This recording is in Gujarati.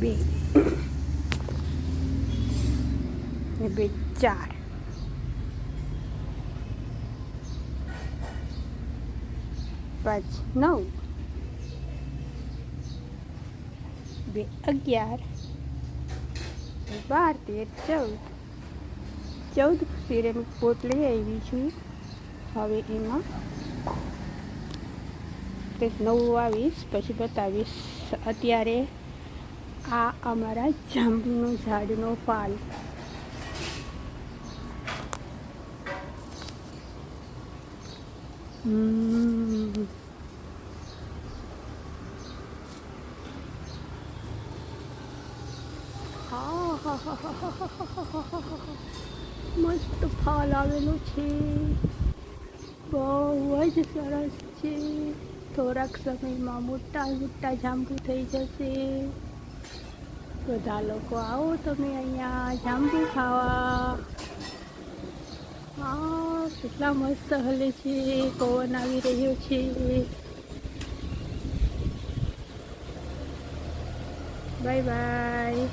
2 ને 2 4, 5 9, 2 11, 12 13 14 સિરેમિક પોટ લઈ આવી છું. હવે એમાં કંઈક નવું આવીશ, પછી બતાવીશ. અત્યારે આ અમારા જાંબુનો ઝાડનો પાલ. મસ્ત ફળ આવેલો છે, બહુ જ સરસ છે. થોડાક સમયમાં મોટા મોટા જાંબુ થઈ જશે. બધા લોકો આવો તમે અહીંયા જાંબુ ખાવા. હા, કેટલા મસ્ત હલે છે, પવન આવી રહ્યો છે. Bye bye.